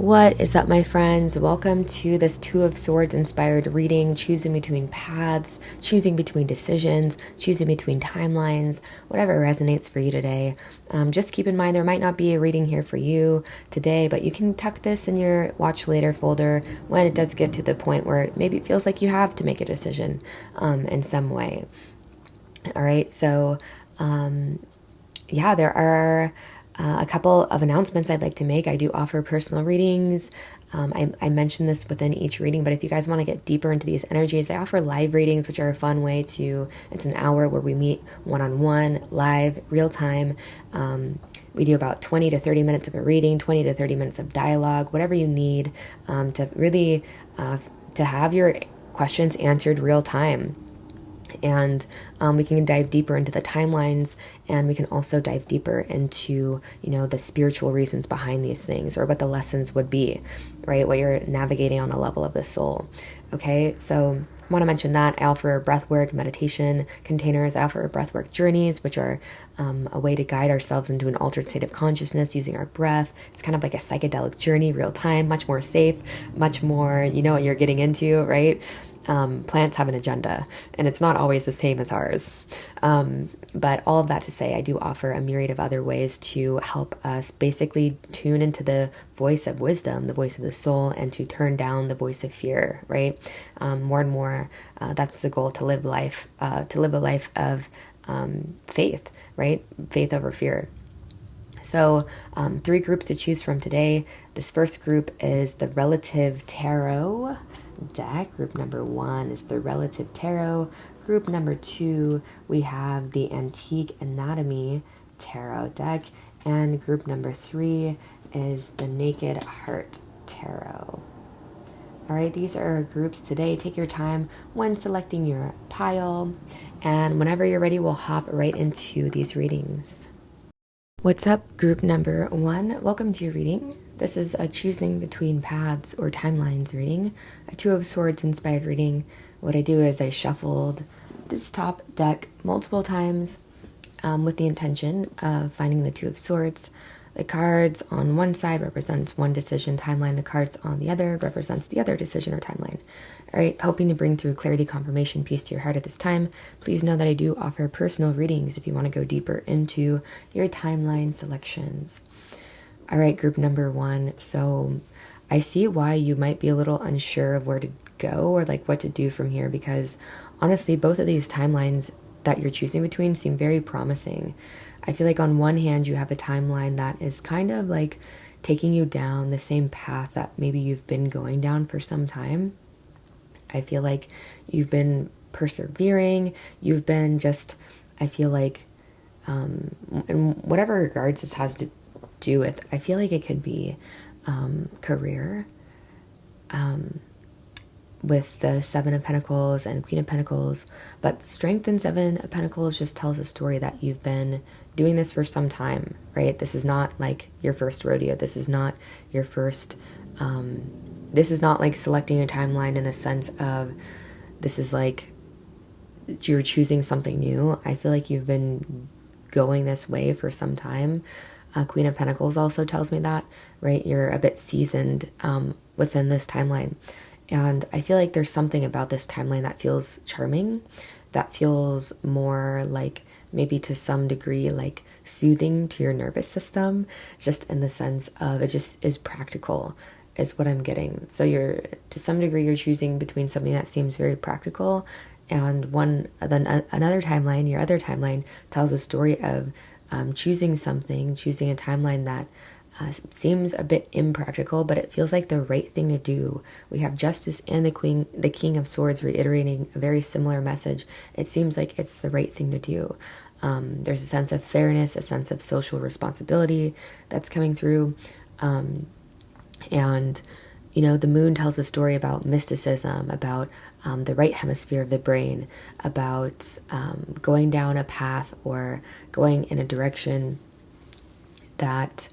What is up, my friends? Welcome to this Two of Swords inspired reading, choosing between paths, choosing between decisions, choosing between timelines, whatever resonates for you today. Just keep in mind there might not be a reading here for you today, but you can tuck this in your watch later folder when it does get to the point where maybe it feels like you have to make a decision in some way. All right, so there are a couple of announcements I'd like to make. I do offer personal readings. I mentioned this within each reading, but if you guys want to get deeper into these energies, I offer live readings, which are a fun way it's an hour where we meet one-on-one, live, real time. We do about 20 to 30 minutes of a reading, 20 to 30 minutes of dialogue, whatever you need to really to have your questions answered real time. And we can dive deeper into the timelines, and we can also dive deeper into, the spiritual reasons behind these things, or what the lessons would be, right? What you're navigating on the level of the soul. Okay, so I want to mention that I offer breathwork meditation containers. I offer breathwork journeys, which are a way to guide ourselves into an altered state of consciousness using our breath. It's kind of like a psychedelic journey, real time, much more safe, much more, you know what you're getting into, right? Plants have an agenda, and it's not always the same as ours. But all of that to say, I do offer a myriad of other ways to help us basically tune into the voice of wisdom, the voice of the soul, and to turn down the voice of fear, right? More and more, that's the goal, to live a life of faith, right? Faith over fear. So 3 groups to choose from today. This first group is the Relative Tarot deck. Group number 1 is the Relative Tarot. Group number 2, we have the Antique Anatomy Tarot deck. And group number 3 is the Naked Heart Tarot. All right, these are our groups today. Take your time when selecting your pile. And whenever you're ready, we'll hop right into these readings. What's up, group number 1? Welcome to your reading. This is a choosing between paths or timelines reading, a Two of Swords inspired reading. What I do is I shuffled this top deck multiple times with the intention of finding the Two of Swords. The cards on one side represents one decision timeline. The cards on the other represents the other decision or timeline. All right, hoping to bring through clarity, confirmation, peace to your heart at this time. Please know that I do offer personal readings if you want to go deeper into your timeline selections. All right, group number 1. So I see why you might be a little unsure of where to go or like what to do from here, because honestly, both of these timelines that you're choosing between seem very promising. I feel like on one hand, you have a timeline that is kind of like taking you down the same path that maybe you've been going down for some time. I feel like you've been persevering. You've been just, I feel like, in whatever regards this has to do with, I feel like it could be career, with the 7 of Pentacles and Queen of Pentacles. But Strength and 7 of Pentacles just tells a story that you've been doing this for some time, right? This is not like your first rodeo. This is not your first, this is not like selecting a timeline in the sense of this is like you're choosing something new. I feel like you've been going this way for some time. Queen of Pentacles also tells me that, right? You're a bit seasoned within this timeline. And I feel like there's something about this timeline that feels charming, that feels more like maybe to some degree like soothing to your nervous system, just in the sense of it just is practical, is what I'm getting. So to some degree, you're choosing between something that seems very practical and another timeline, your other timeline tells a story of choosing a timeline that seems a bit impractical, but it feels like the right thing to do. We have Justice and the King of Swords reiterating a very similar message. It seems like it's the right thing to do. There's a sense of fairness, a sense of social responsibility that's coming through. And the moon tells a story about mysticism, about the right hemisphere of the brain, about going down a path or going in a direction that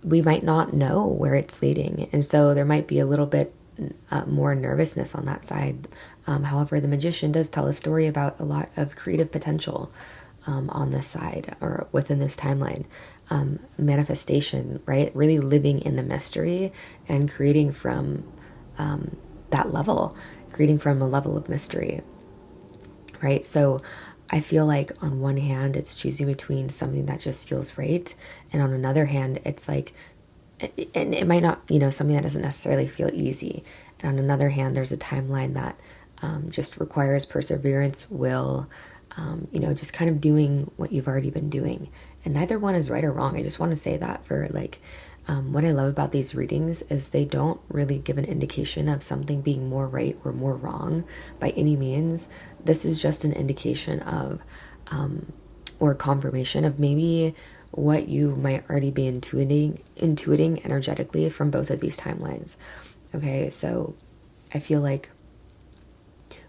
we might not know where it's leading. And so there might be a little bit more nervousness on that side. However, the Magician does tell a story about a lot of creative potential on this side or within this timeline. manifestation, right? Really living in the mystery and creating from that level, creating from a level of mystery, right? So I feel like on one hand, it's choosing between something that just feels right. And on another hand, it's like, and it might not, something that doesn't necessarily feel easy. And on another hand, there's a timeline that just requires perseverance, will, just kind of doing what you've already been doing. And neither one is right or wrong. I just want to say that for like, what I love about these readings is they don't really give an indication of something being more right or more wrong by any means. This is just an indication of, or confirmation of maybe what you might already be intuiting energetically from both of these timelines. Okay, so I feel like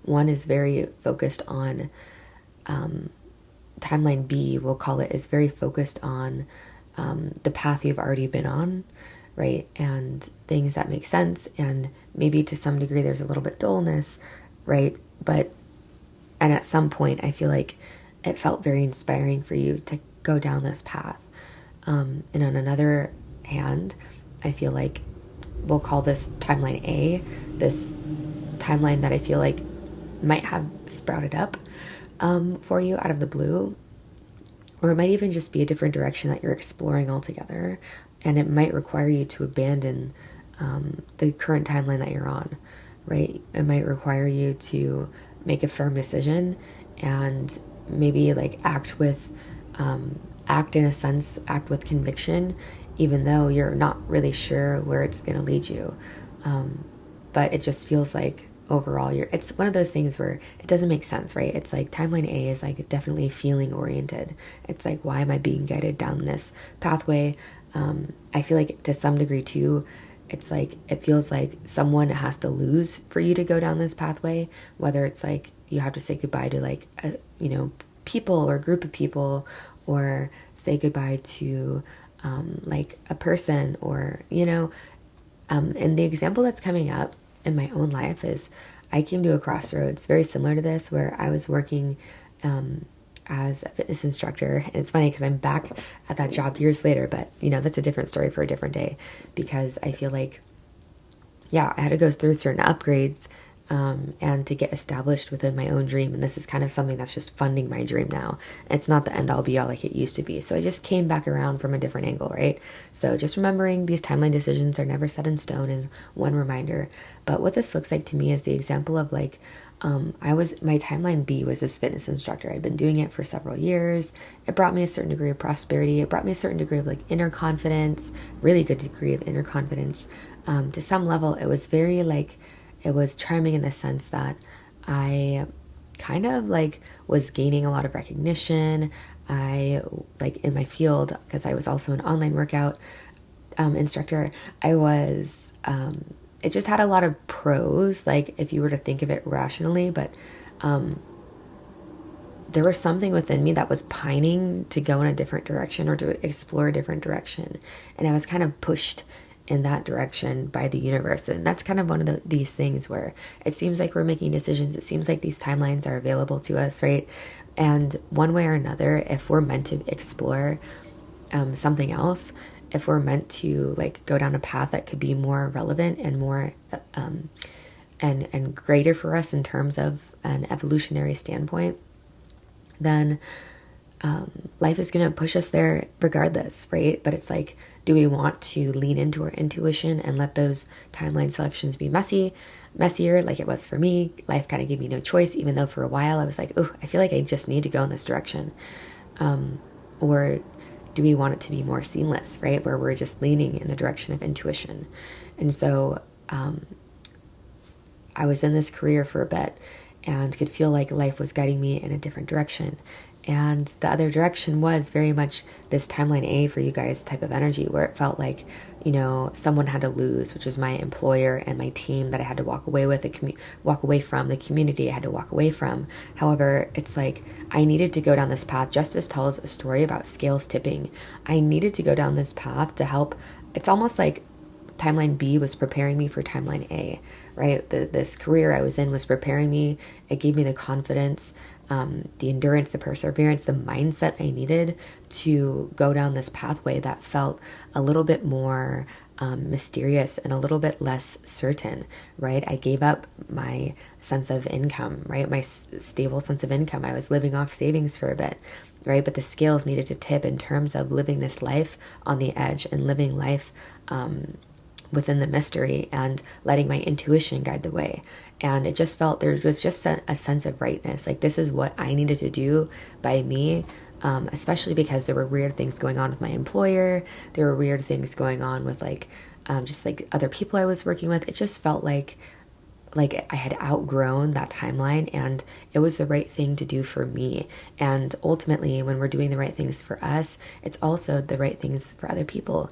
one is very focused on, timeline B, we'll call it, is very focused on the path you've already been on, right? And things that make sense. And maybe to some degree there's a little bit dullness, right? And at some point I feel like it felt very inspiring for you to go down this path. And on another hand, I feel like we'll call this timeline A, this timeline that I feel like might have sprouted up for you out of the blue, or it might even just be a different direction that you're exploring altogether, and it might require you to abandon the current timeline that you're on, right? It might require you to make a firm decision and maybe like act with conviction, even though you're not really sure where it's going to lead you. But it just feels like overall it's one of those things where it doesn't make sense, right? It's like timeline A is like definitely feeling oriented. It's like, why am I being guided down this pathway? I feel like to some degree too, it's like it feels like someone has to lose for you to go down this pathway, whether it's like you have to say goodbye to like people or a group of people, or say goodbye to like a person, or and the example that's coming up in my own life is I came to a crossroads very similar to this, where I was working as a fitness instructor. And it's funny because I'm back at that job years later, but that's a different story for a different day, because I feel like, yeah, I had to go through certain upgrades and to get established within my own dream. And this is kind of something that's just funding my dream now. It's not the end all be all like it used to be. So I just came back around from a different angle, right? So just remembering these timeline decisions are never set in stone is one reminder. But what this looks like to me is the example of like, my timeline B was this fitness instructor. I'd been doing it for several years. It brought me a certain degree of prosperity. It brought me a certain degree of like inner confidence, really good degree of inner confidence. To some level, it was very like, it was charming in the sense that I kind of like was gaining a lot of recognition. I like in my field, because I was also an online workout instructor, I was, it just had a lot of pros, like if you were to think of it rationally, but there was something within me that was pining to go in a different direction or to explore a different direction. And I was kind of pushed in that direction by the universe. And that's kind of one of these things where it seems like we're making decisions. It seems like these timelines are available to us, right? And one way or another, if we're meant to explore something else, if we're meant to like go down a path that could be more relevant and more and greater for us in terms of an evolutionary standpoint, then life is going to push us there regardless, right? But it's like, do we want to lean into our intuition and let those timeline selections be messier like it was for me? Life kind of gave me no choice, even though for a while I was like, oh, I feel like I just need to go in this direction. Or do we want it to be more seamless, right? Where we're just leaning in the direction of intuition. And so I was in this career for a bit and could feel like life was guiding me in a different direction. And the other direction was very much this timeline A for you guys type of energy, where it felt like, someone had to lose, which was my employer and my team that I had to walk away with, walk away from, the community I had to walk away from. However, it's like I needed to go down this path. Justice tells a story about scales tipping. I needed to go down this path to help. It's almost like timeline B was preparing me for timeline A, right? This career I was in was preparing me. It gave me the confidence, the endurance, the perseverance, the mindset I needed to go down this pathway that felt a little bit more mysterious and a little bit less certain, right? I gave up my sense of income, right? My stable sense of income. I was living off savings for a bit, right? But the scales needed to tip in terms of living this life on the edge and living life within the mystery and letting my intuition guide the way. And it just felt there was just a sense of rightness. Like, this is what I needed to do by me, especially because there were weird things going on with my employer. There were weird things going on with just like other people I was working with. It just felt like I had outgrown that timeline, and it was the right thing to do for me. And ultimately, when we're doing the right things for us, it's also the right things for other people,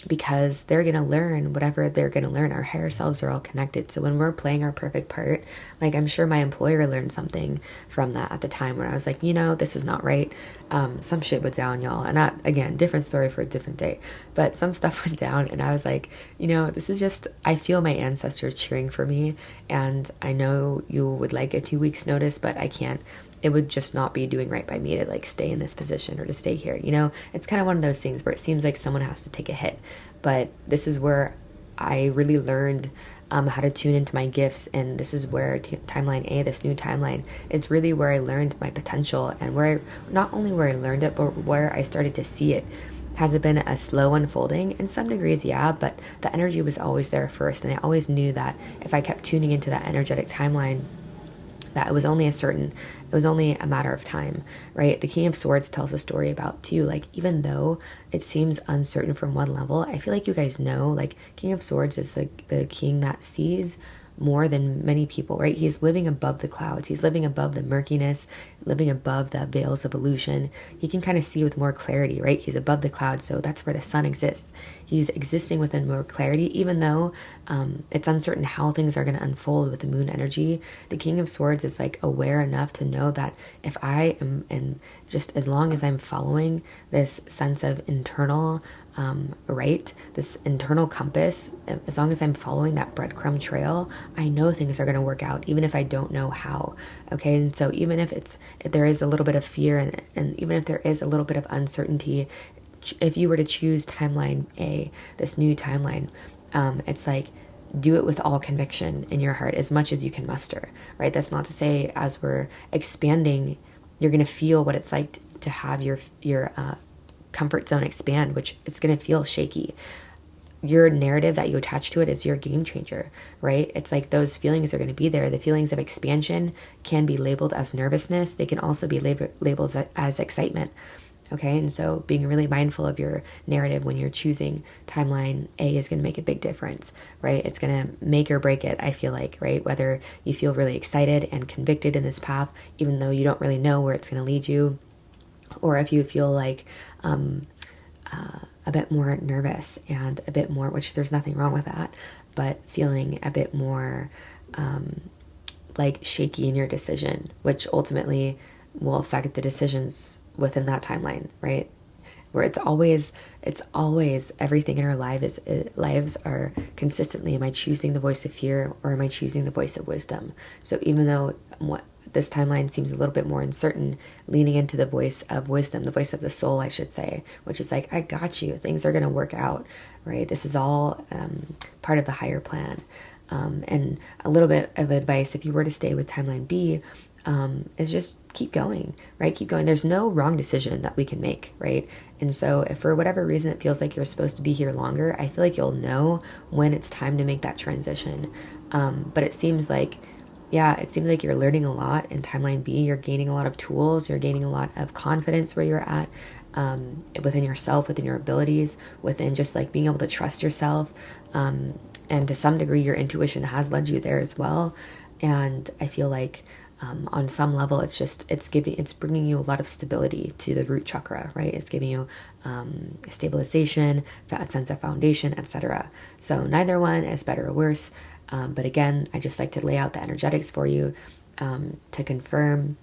because they're going to learn whatever they're going to learn. Our higher selves are all connected. So when we're playing our perfect part, like, I'm sure my employer learned something from that at the time when I was like, this is not right. Some shit went down, y'all. And again, different story for a different day, but some stuff went down, and I was like, this is just, I feel my ancestors cheering for me. And I know you would like a 2 weeks notice, but I can't. It would just not be doing right by me to like stay in this position or to stay here. It's kind of one of those things where it seems like someone has to take a hit. But this is where I really learned how to tune into my gifts. And this is where timeline A, this new timeline, is really where I learned my potential, and not only where I learned it, but where I started to see it. Has it been a slow unfolding? In some degrees, yeah, but the energy was always there first. And I always knew that if I kept tuning into that energetic timeline, that it was only a matter of time, right? The King of Swords tells a story about too, like, even though it seems uncertain from one level, I feel like you guys know, like, King of Swords is like the king that sees more than many people, right? He's living above the clouds. He's living above the murkiness, living above the veils of illusion. He can kind of see with more clarity, right? He's above the clouds, so that's where the sun exists. He's existing within more clarity, even though it's uncertain how things are going to unfold with the moon energy. The King of Swords is like aware enough to know that if I am, and just as long as I'm following this sense of internal right, this internal compass, as long as I'm following that breadcrumb trail, I know things are going to work out, even if I don't know how. Okay, and so even if there is a little bit of fear, and even if there is a little bit of uncertainty, if you were to choose timeline A, this new timeline, it's like, do it with all conviction in your heart, as much as you can muster, right? That's not to say as we're expanding, you're going to feel what it's like to have your comfort zone expand, which it's going to feel shaky. Your narrative that you attach to it is your game changer, right? It's like those feelings are going to be there. The feelings of expansion can be labeled as nervousness. They can also be labeled as excitement. Okay, and so being really mindful of your narrative when you're choosing timeline A is going to make a big difference, right? It's going to make or break it, I feel like, right? Whether you feel really excited and convicted in this path, even though you don't really know where it's going to lead you, or if you feel like a bit more nervous and a bit more, which there's nothing wrong with that, but feeling a bit more like shaky in your decision, which ultimately will affect the decisions within that timeline, right? Where it's always everything in our lives are consistently, am I choosing the voice of fear or am I choosing the voice of wisdom? So even though this timeline seems a little bit more uncertain, leaning into the voice of wisdom, the voice of the soul, I should say, which is like, I got you, things are going to work out, right? This is all part of the higher plan. And a little bit of advice, if you were to stay with timeline B, is just keep going, right? Keep going. There's no wrong decision that we can make, right? And so if for whatever reason it feels like you're supposed to be here longer, I feel like you'll know when it's time to make that transition. But it seems like you're learning a lot in timeline B. You're gaining a lot of tools. You're gaining a lot of confidence where you're at, within yourself, within your abilities, within just like being able to trust yourself. And to some degree, your intuition has led you there as well. And I feel like on some level, it's bringing you a lot of stability to the root chakra, right? It's giving you stabilization, a sense of foundation, etc. So neither one is better or worse. But again, I just like to lay out the energetics for you to confirm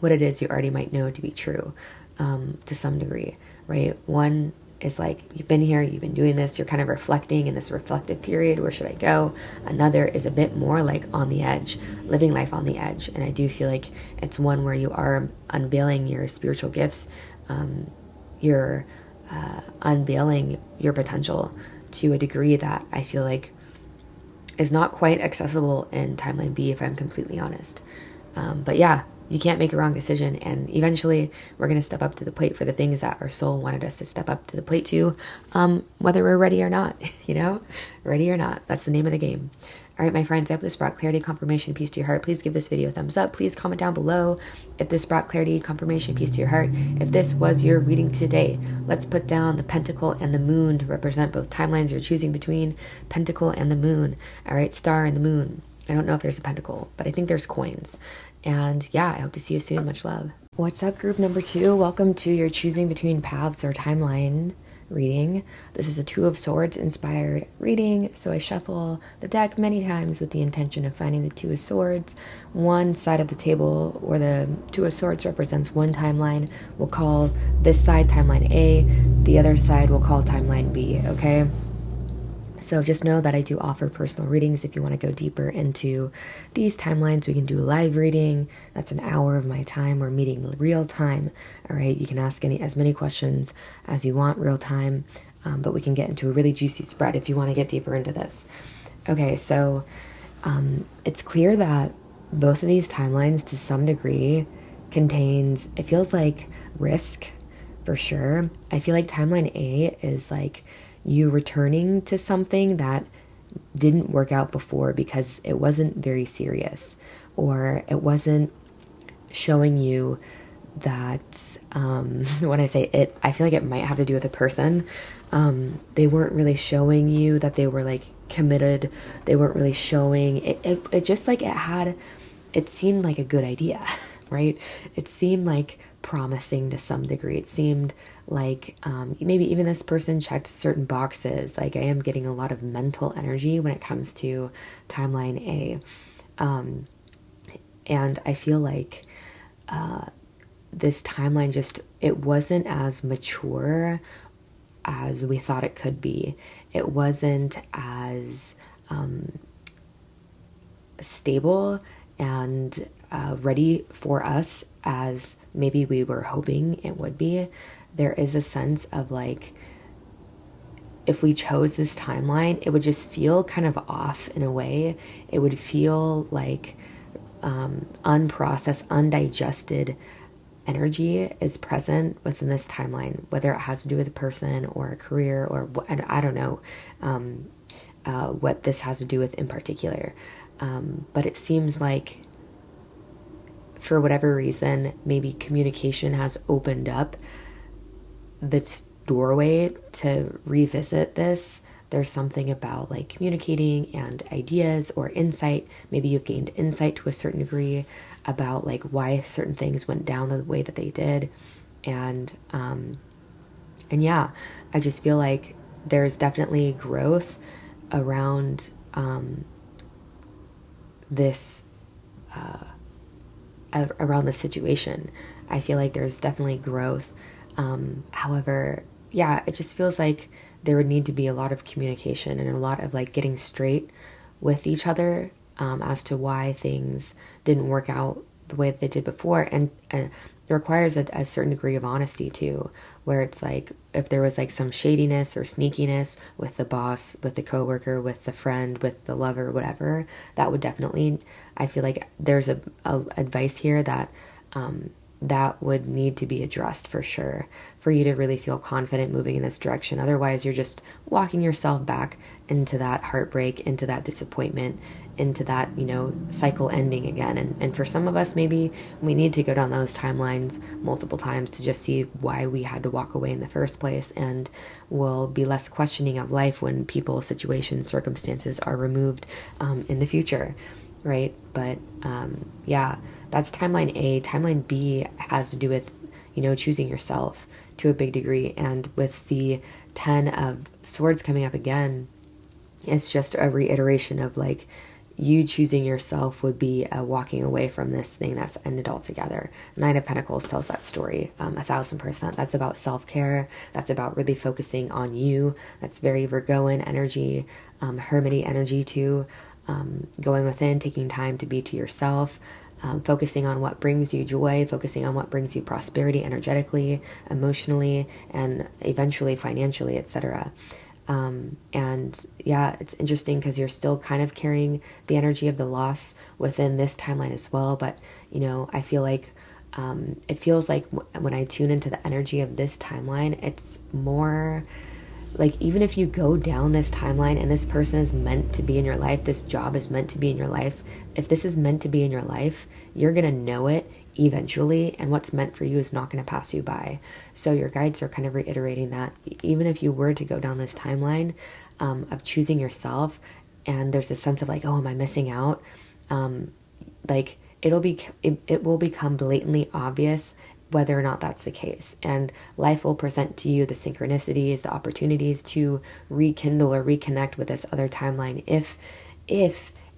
what it is you already might know to be true to some degree, right? One is like, you've been here, you've been doing this, you're kind of reflecting in this reflective period, where should I go? Another is a bit more like on the edge, living life on the edge. And I do feel like it's one where you are unveiling your spiritual gifts, you're unveiling your potential to a degree that I feel like is not quite accessible in timeline B, if I'm completely honest. But yeah, you can't make a wrong decision, and eventually we're going to step up to the plate for the things that our soul wanted us to step up to the plate to, whether we're ready or not, ready or not. That's the name of the game. All right, my friends, I hope this brought clarity, confirmation, peace to your heart. Please give this video a thumbs up. Please comment down below if this brought clarity, confirmation, peace to your heart. If this was your reading today, let's put down the pentacle and the moon to represent both timelines you're choosing between. Pentacle and the moon. All right, star and the moon. I don't know if there's a pentacle, but I think there's coins. And yeah, I hope to see you soon. Much love. What's up, group number 2? Welcome to your choosing between paths or timeline reading. This is a Two of Swords inspired reading, so I shuffle the deck many times with the intention of finding the Two of Swords. One side of the table where the Two of Swords represents one timeline, we'll call this side timeline A, the other side we'll call timeline B, okay? So just know that I do offer personal readings. If you want to go deeper into these timelines, we can do a live reading. That's an hour of my time. We're meeting real time. All right, you can ask as many questions as you want real time, but we can get into a really juicy spread if you want to get deeper into this. Okay, so it's clear that both of these timelines to some degree contains, it feels like, risk for sure. I feel like timeline A is like you returning to something that didn't work out before because it wasn't very serious, or it wasn't showing you that, when I say it, I feel like it might have to do with a person. They weren't really showing you that they were like committed. They weren't really showing it just like it seemed like a good idea, right? It seemed like promising to some degree. It seemed like maybe even this person checked certain boxes. Like, I am getting a lot of mental energy when it comes to timeline A. And I feel like this timeline just, it wasn't as mature as we thought it could be. It wasn't as stable and ready for us as maybe we were hoping it would be. There is a sense of like, if we chose this timeline, it would just feel kind of off in a way. It would feel like unprocessed, undigested energy is present within this timeline, whether it has to do with a person or a career or I don't know what this has to do with in particular. But it seems like, for whatever reason, maybe communication has opened up this doorway to revisit this. There's something about like communicating and ideas or insight. Maybe you've gained insight to a certain degree about like why certain things went down the way that they did. And yeah, I just feel like there's definitely growth around this around the situation. I feel like there's definitely growth. However, yeah, it just feels like there would need to be a lot of communication and a lot of like getting straight with each other as to why things didn't work out the way that they did before. And it requires a certain degree of honesty too, where it's like, if there was like some shadiness or sneakiness with the boss, with the coworker, with the friend, with the lover, whatever, that would definitely, I feel like there's a advice here that that would need to be addressed for sure, for you to really feel confident moving in this direction. Otherwise, you're just walking yourself back into that heartbreak, into that disappointment, into that, cycle ending again. And for some of us, maybe we need to go down those timelines multiple times to just see why we had to walk away in the first place. And we'll be less questioning of life when people, situations, circumstances are removed in the future, right? But yeah, that's timeline A. Timeline B has to do with, choosing yourself to a big degree. And with the 10 of Swords coming up again, it's just a reiteration of like, you choosing yourself would be walking away from this thing that's ended altogether. Nine of Pentacles tells that story 1,000%. That's about self-care. That's about really focusing on you. That's very Virgoan energy, hermity energy too. Going within, taking time to be to yourself, focusing on what brings you joy, focusing on what brings you prosperity energetically, emotionally, and eventually financially, etc. And yeah, it's interesting because you're still kind of carrying the energy of the loss within this timeline as well. But, you know, I feel like it feels like when I tune into the energy of this timeline, it's more like, even if you go down this timeline and this person is meant to be in your life, this job is meant to be in your life, if this is meant to be in your life, you're going to know it eventually, and what's meant for you is not going to pass you by. So your guides are kind of reiterating that even if you were to go down this timeline of choosing yourself, and there's a sense of like, oh, am I missing out? Like it will become blatantly obvious whether or not that's the case. And life will present to you the synchronicities, the opportunities to rekindle or reconnect with this other timeline if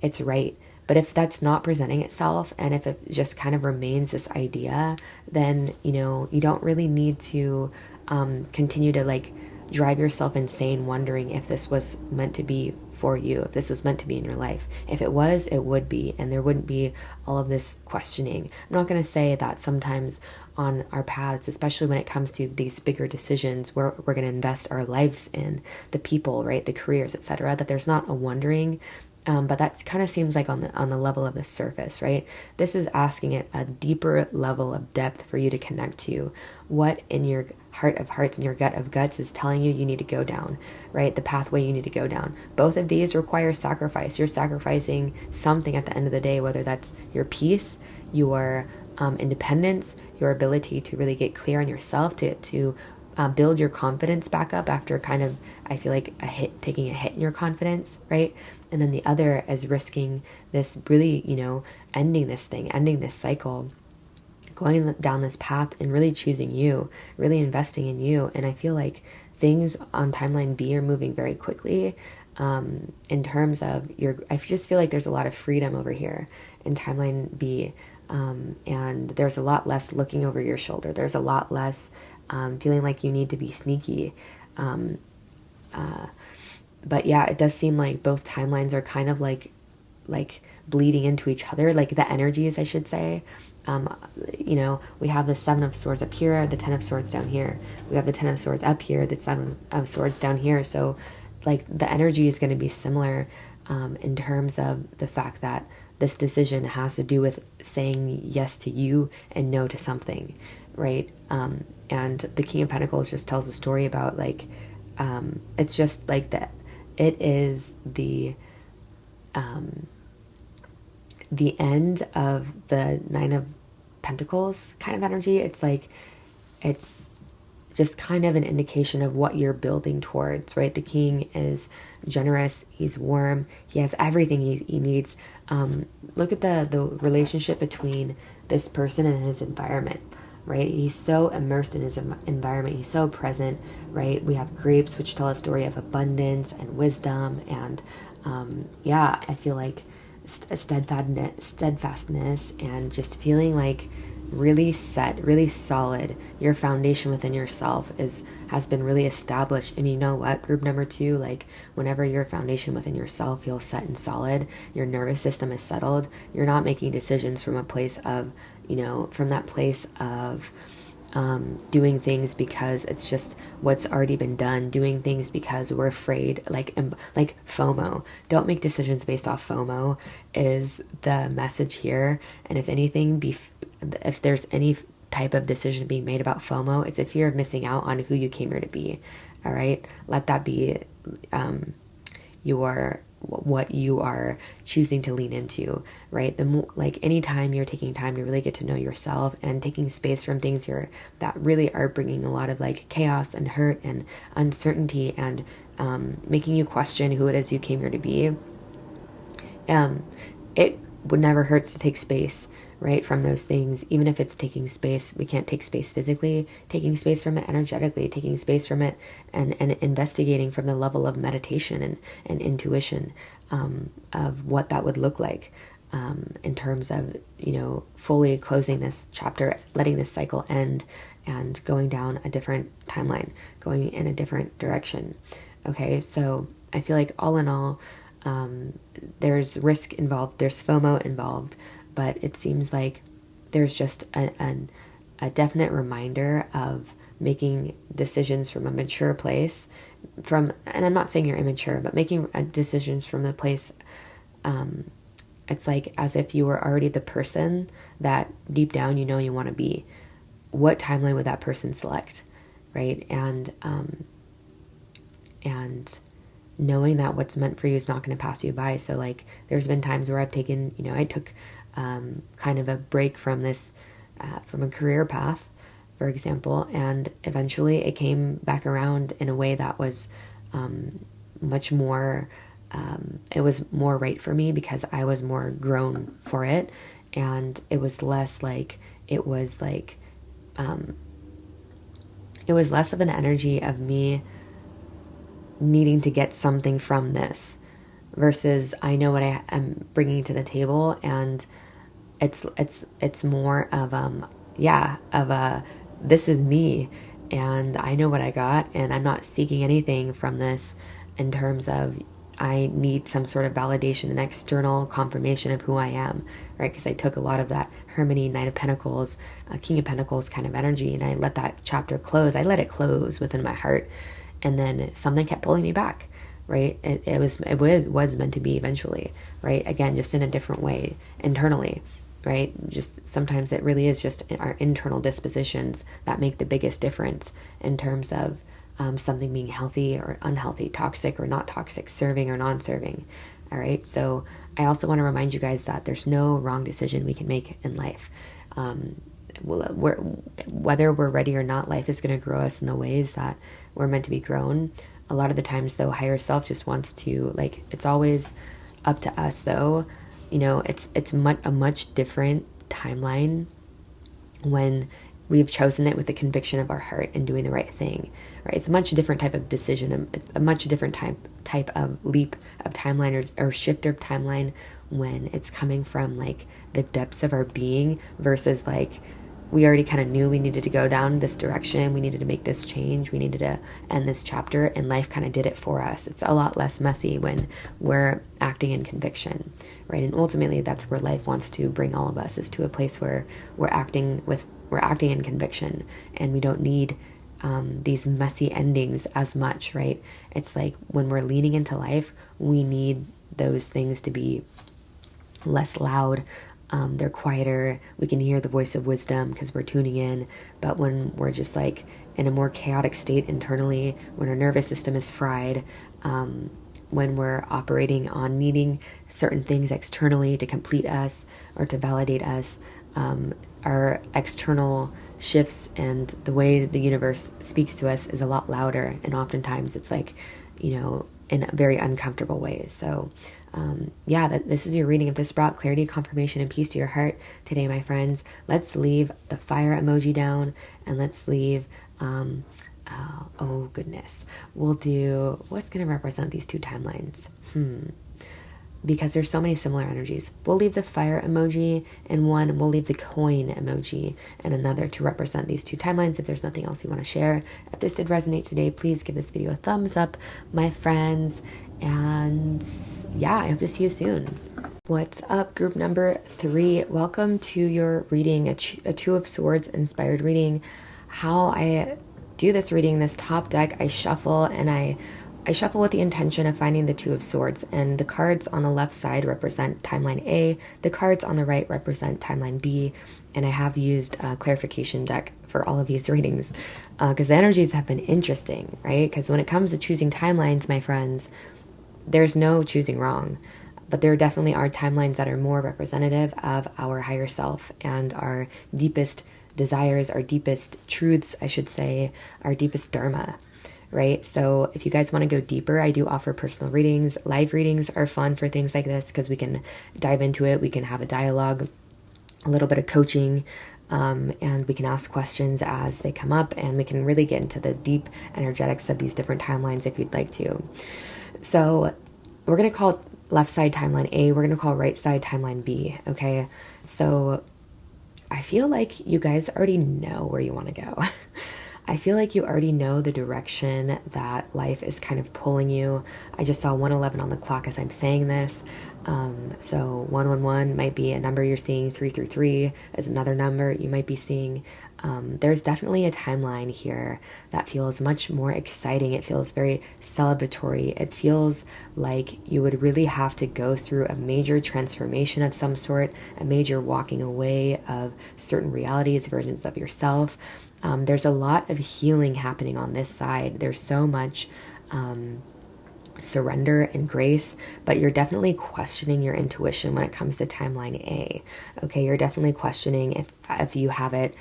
it's right. But if that's not presenting itself, and if it just kind of remains this idea, then, you know, you don't really need to continue to like drive yourself insane wondering if this was meant to be for you, if this was meant to be in your life. If it was, it would be, and there wouldn't be all of this questioning. I'm not going to say that sometimes on our paths, especially when it comes to these bigger decisions where we're going to invest our lives in, the people, right, the careers, etc., that there's not a wondering. But that kind of seems like on the level of the surface, right? This is asking it a deeper level of depth for you to connect to what in your heart of hearts and your gut of guts is telling you need to go down, right? The pathway you need to go down. Both of these require sacrifice. You're sacrificing something at the end of the day, whether that's your peace, your independence, your ability to really get clear on yourself, to build your confidence back up after kind of, I feel like, taking a hit in your confidence, right? And then the other is risking this really, you know, ending this thing, ending this cycle, going down this path and really choosing you, really investing in you. And I feel like things on timeline B are moving very quickly in terms of I just feel like there's a lot of freedom over here in timeline B. And there's a lot less looking over your shoulder. There's a lot less feeling like you need to be sneaky. But yeah, it does seem like both timelines are kind of like bleeding into each other, like the energies, I should say. You know, we have the Seven of Swords up here, the Ten of Swords down here. We have the Ten of Swords up here, the Seven of Swords down here. So like the energy is going to be similar in terms of the fact that this decision has to do with saying yes to you and no to something, right? And the King of Pentacles just tells a story about like, it's just like that. It is the end of the Nine of Pentacles kind of energy. It's like, it's just kind of an indication of what you're building towards, right? The King is generous, he's warm, he has everything he needs. Look at the relationship between this person and his environment, right? He's so immersed in his environment. He's so present, right? We have grapes, which tell a story of abundance and wisdom. And yeah, I feel like steadfastness and just feeling like really set, really solid. Your foundation within yourself has been really established. And you know what, group number 2, like whenever your foundation within yourself feels set and solid, your nervous system is settled. You're not making decisions from a place of, you know, from that place of doing things because it's just what's already been done, doing things because we're afraid, like FOMO. Don't make decisions based off FOMO is the message here. And if anything, if there's any type of decision being made about FOMO, it's a fear of missing out on who you came here to be. All right, let that be what you are choosing to lean into, right? The more, like, anytime you're taking time to really get to know yourself and taking space from things that really are bringing a lot of like chaos and hurt and uncertainty and making you question who it is you came here to be, it would never hurt to take space, right, from those things. Even if it's taking space, we can't take space physically, taking space from it energetically, taking space from it and investigating from the level of meditation and intuition, of what that would look like, in terms of, fully closing this chapter, letting this cycle end, and going down a different timeline, going in a different direction. Okay, so I feel like all in all, there's risk involved, there's FOMO involved, but it seems like there's just a definite reminder of making decisions from a mature place, and I'm not saying you're immature, but making decisions from the place, it's like as if you were already the person that deep down you want to be. What timeline would that person select, right? And knowing that what's meant for you is not going to pass you by. So like there's been times where I've taken, I took kind of a break from this, from a career path, for example, and eventually it came back around in a way that was much more, it was more right for me because I was more grown for it, and it was less like, it was less of an energy of me needing to get something from this, versus I know what I am bringing to the table, and it's more of this is me, and I know what I got, and I'm not seeking anything from this in terms of I need some sort of validation and external confirmation of who I am, right? Because I took a lot of that Harmony, Knight of Pentacles, King of Pentacles kind of energy, and I let that chapter close. I let it close within my heart, and then something kept pulling me back, right? It was meant to be eventually, right? Again, just in a different way internally, right? Just sometimes it really is just our internal dispositions that make the biggest difference in terms of something being healthy or unhealthy, toxic or not toxic, serving or non-serving. All right. So I also want to remind you guys that there's no wrong decision we can make in life. Whether we're ready or not, life is going to grow us in the ways that we're meant to be grown. A lot of the times, though, higher self just wants to, it's always up to us, though. It's a much different timeline when we've chosen it with the conviction of our heart and doing the right thing, right? It's a much different type of decision. It's a much different type of leap of timeline or shift of timeline when it's coming from the depths of our being versus we already kind of knew we needed to go down this direction. We needed to make this change. We needed to end this chapter, and life kind of did it for us. It's a lot less messy when we're acting in conviction, right? And ultimately that's where life wants to bring all of us, is to a place where we're acting in conviction, and we don't need these messy endings as much, right? It's like when we're leaning into life, we need those things to be less loud. They're quieter. We can hear the voice of wisdom because we're tuning in. But when we're just in a more chaotic state internally, when our nervous system is fried, when we're operating on needing certain things externally to complete us or to validate us, our external shifts and the way the universe speaks to us is a lot louder, and oftentimes it's in very uncomfortable ways. So this is your reading. If this brought clarity, confirmation, and peace to your heart today, my friends, let's leave the fire emoji down, and let's leave oh goodness, we'll do what's going to represent these two timelines. Because there's so many similar energies. We'll leave the fire emoji in one, and we'll leave the coin emoji in another to represent these two timelines. If there's nothing else you want to share, if this did resonate today, please give this video a thumbs up, my friends. And I hope to see you soon. What's up, group number 3? Welcome to your reading, a Two of Swords inspired reading. How I do this reading, this top deck, I shuffle, and I shuffle with the intention of finding the Two of Swords, and the cards on the left side represent timeline A, the cards on the right represent timeline B, and I have used a clarification deck for all of these readings because the energies have been interesting, right? Because when it comes to choosing timelines, my friends, there's no choosing wrong, but there definitely are timelines that are more representative of our higher self and our deepest desires, our deepest truths, I should say, our deepest dharma. Right? So if you guys want to go deeper, I do offer personal readings. Live readings are fun for things like this because we can dive into it. We can have a dialogue. a little bit of coaching, and we can ask questions as they come up, and we can really get into the deep energetics of these different timelines if you'd like to. So we're going to call left side timeline A, we're going to call right side timeline B, okay? So I feel like you guys already know where you want to go. I feel like you already know the direction that life is kind of pulling you. I just saw 111 on the clock as I'm saying this. So 111 might be a number you're seeing. 333 is another number you might be seeing. There's definitely a timeline here that feels much more exciting. It feels very celebratory. It feels like you would really have to go through a major transformation of some sort, a major walking away of certain realities, versions of yourself. There's a lot of healing happening on this side. There's so much surrender and grace, but you're definitely questioning your intuition when it comes to timeline A. Okay, you're definitely questioning if you have it,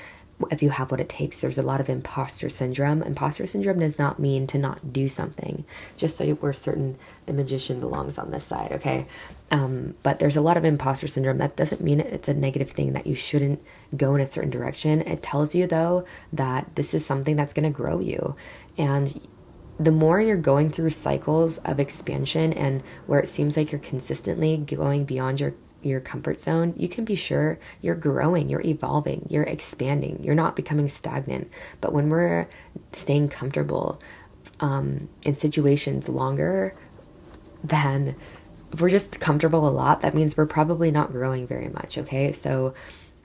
if you have what it takes. There's a lot of imposter syndrome. Imposter syndrome does not mean to not do something, just so we're certain the magician belongs on this side, okay? But there's a lot of imposter syndrome. That doesn't mean it's a negative thing, that you shouldn't go in a certain direction. It tells you, though, that this is something that's going to grow you. And the more you're going through cycles of expansion and where it seems like you're consistently going beyond your comfort zone, you can be sure you're growing, you're evolving, you're expanding, you're not becoming stagnant. But when we're staying comfortable in situations longer than, if we're just comfortable a lot, that means we're probably not growing very much, okay? So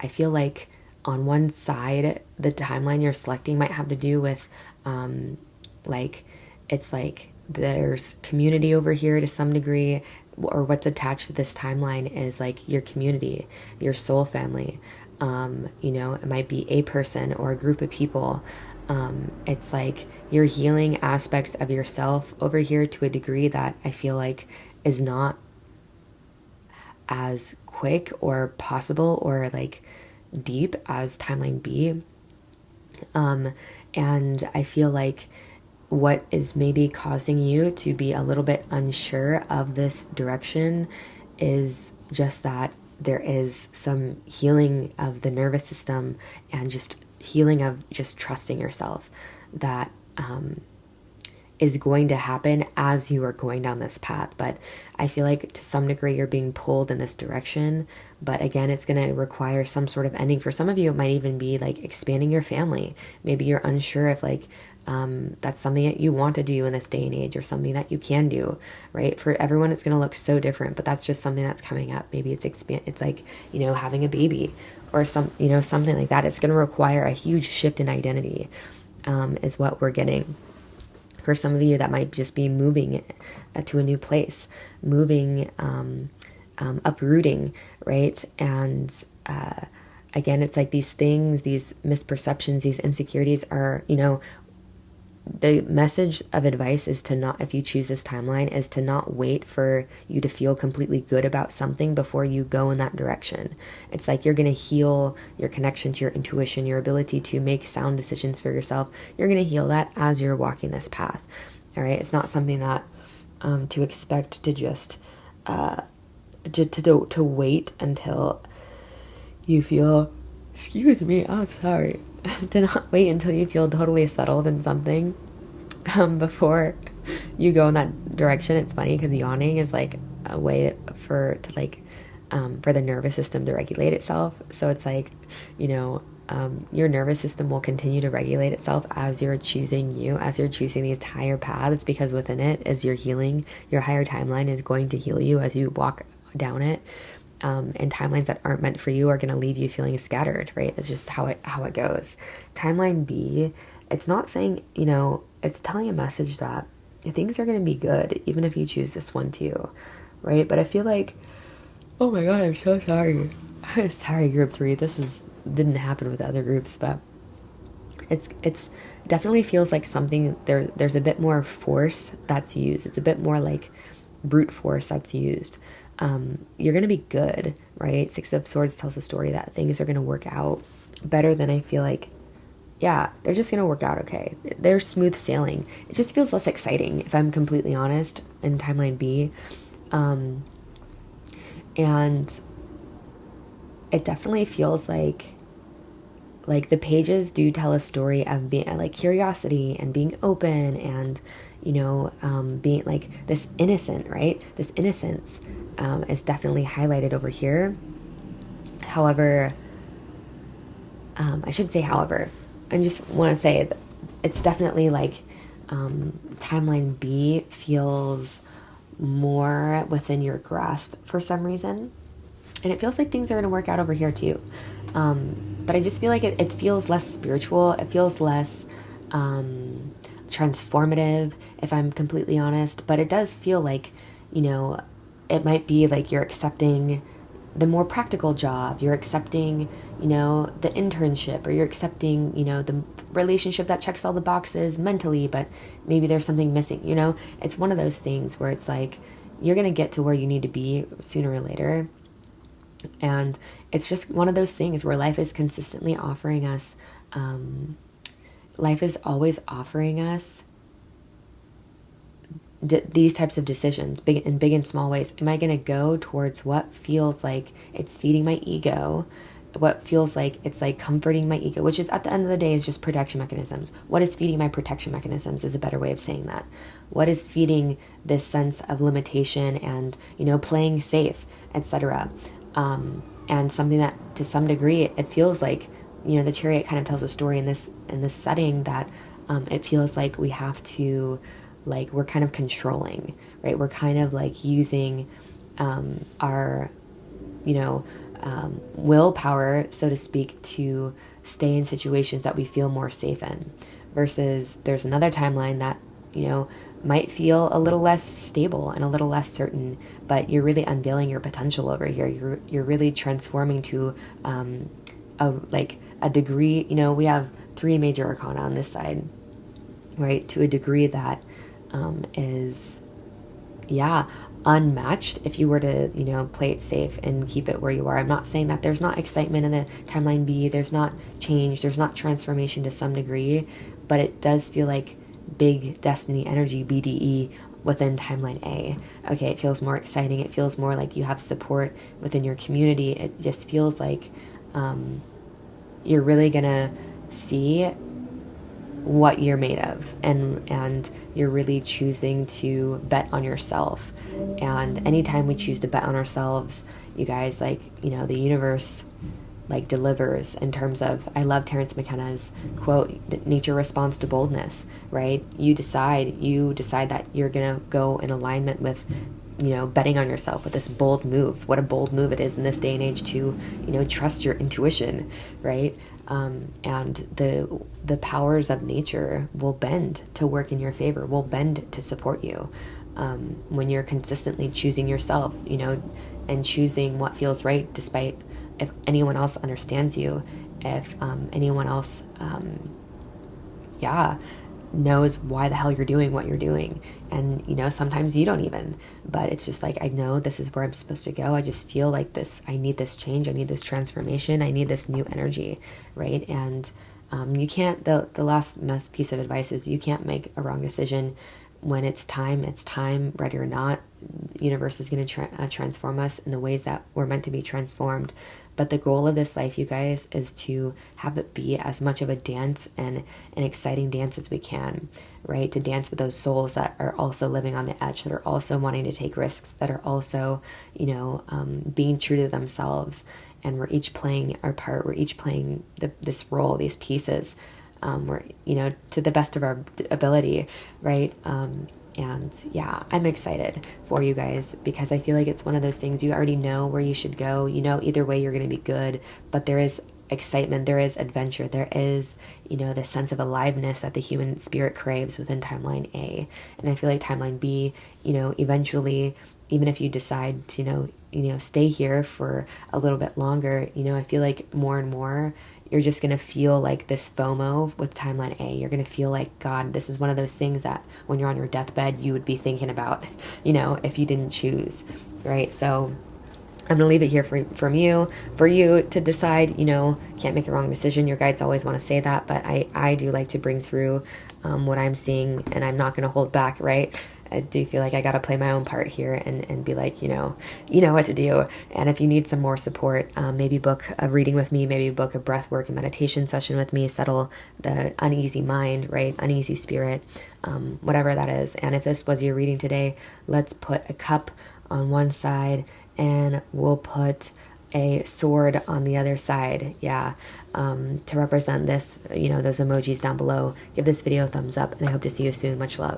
I feel like on one side, the timeline you're selecting might have to do with it's like there's community over here to some degree, or what's attached to this timeline is like your community, your soul family. It might be a person or a group of people. It's like you're healing aspects of yourself over here to a degree that I feel like is not as quick or possible or like deep as timeline B. And I feel like what is maybe causing you to be a little bit unsure of this direction is just that there is some healing of the nervous system and just healing of just trusting yourself that is going to happen as you are going down this path. But I feel like to some degree you're being pulled in this direction. But again, it's going to require some sort of ending. For some of you, it might even be like expanding your family. Maybe you're unsure if that's something that you want to do in this day and age, or something that you can do, right? For everyone, it's going to look so different, but that's just something that's coming up. Maybe it's like, having a baby or something like that. It's going to require a huge shift in identity, is what we're getting. For some of you, that might just be moving to a new place, moving, uprooting, right? And again, it's like these things, these misperceptions, these insecurities are, the message of advice is to not, if you choose this timeline, is to not wait for you to feel completely good about something before you go in that direction. It's like you're going to heal your connection to your intuition, your ability to make sound decisions for yourself. You're going to heal that as you're walking this path. All right. It's not something that to expect to just to wait until you feel, excuse me, oh, sorry. To not wait until you feel totally settled in something before you go in that direction. It's funny because yawning is like a way for the nervous system to regulate itself. So it's like, your nervous system will continue to regulate itself as you're choosing these higher paths, because within it is your healing. Your higher timeline is going to heal you as you walk down it. And timelines that aren't meant for you are going to leave you feeling scattered, right? It's just how it goes. Timeline B, it's not saying, it's telling a message that things are going to be good, even if you choose this one too, right? But I feel like, oh my God, I'm so sorry. I'm sorry, group 3. This didn't happen with other groups, but it's definitely feels like something there's a bit more force that's used. It's a bit more like brute force that's used. You're going to be good, right? 6 of Swords tells a story that things are going to work out better than I feel like. Yeah, they're just going to work out okay. They're smooth sailing. It just feels less exciting, if I'm completely honest, in timeline B. And it definitely feels like the pages do tell a story of being like curiosity and being open and, you know, being like this innocent, right? This innocence is definitely highlighted over here. However, I should say however, I just want to say that it's definitely like timeline B feels more within your grasp for some reason. And it feels like things are going to work out over here too. But I just feel like it feels less spiritual. It feels less transformative, if I'm completely honest. But it does feel like, you know, it might be like you're accepting the more practical job. You're accepting, you know, the internship, or you're accepting, you know, the relationship that checks all the boxes mentally, but maybe there's something missing, you know? It's one of those things where it's like, you're going to get to where you need to be sooner or later. And it's just one of those things where life is consistently offering us, life is always offering us these types of decisions, big and small ways. Am I going to go towards what feels like it's feeding my ego? What feels like it's like comforting my ego, which is at the end of the day is just protection mechanisms. What is feeding my protection mechanisms is a better way of saying that. What is feeding this sense of limitation and, you know, playing safe, etc. And something that to some degree it feels like, you know, the Chariot kind of tells a story in this setting that it feels like we have to, like, we're kind of controlling, right? We're kind of like using our, you know, willpower, so to speak, to stay in situations that we feel more safe in, versus there's another timeline that, you know, might feel a little less stable and a little less certain, but you're really unveiling your potential over here. You're really transforming to a degree. You know, we have 3 major arcana on this side, right? To a degree that is, yeah, unmatched if you were to, you know, play it safe and keep it where you are. I'm not saying that there's not excitement in the timeline B, there's not change, there's not transformation to some degree, but it does feel like big destiny energy, BDE, within timeline A. Okay, it feels more exciting. It feels more like you have support within your community. It just feels like you're really gonna see what you're made of, and you're really choosing to bet on yourself. And anytime we choose to bet on ourselves, you guys, like, you know, the universe like delivers in terms of, I love Terence McKenna's quote, that nature responds to boldness, right? You decide that you're gonna go in alignment with, you know, betting on yourself with this bold move. What a bold move it is in this day and age to, you know, trust your intuition, right? And the powers of nature will bend to work in your favor, will bend to support you when you're consistently choosing yourself, you know, and choosing what feels right, despite if anyone else understands you, if anyone else, knows why the hell you're doing what you're doing. And, you know, sometimes you don't even, but it's just like, I know this is where I'm supposed to go. I just feel like this, I need this change. I need this transformation. I need this new energy, right? And you can't, the last piece of advice is you can't make a wrong decision. When it's time, ready or not. The universe is going to transform us in the ways that we're meant to be transformed. But the goal of this life, you guys, is to have it be as much of a dance and an exciting dance as we can, right? To dance with those souls that are also living on the edge, that are also wanting to take risks, that are also, you know, being true to themselves. And we're each playing our part. We're each playing this role, these pieces. We're, you know, to the best of our ability, right? And yeah, I'm excited for you guys, because I feel like it's one of those things, you already know where you should go. You know, either way you're going to be good, but there is excitement, there is adventure, there is, you know, the sense of aliveness that the human spirit craves within timeline A. And I feel like timeline B, you know, eventually, even if you decide to, you know, stay here for a little bit longer, you know, I feel like more and more you're just going to feel like this FOMO with timeline A. You're going to feel like, God, this is one of those things that when you're on your deathbed, you would be thinking about, you know, if you didn't choose, right? So I'm going to leave it here for you to decide. You know, can't make a wrong decision. Your guides always want to say that, but I do like to bring through what I'm seeing, and I'm not going to hold back, right? I do feel like I got to play my own part here and be like, you know what to do. And if you need some more support, maybe book a reading with me, maybe book a breath work and meditation session with me, settle the uneasy mind, right? Uneasy spirit, whatever that is. And if this was your reading today, let's put a cup on one side and we'll put a sword on the other side. Yeah. To represent this, those emojis down below. Give this video a thumbs up and I hope to see you soon. Much love.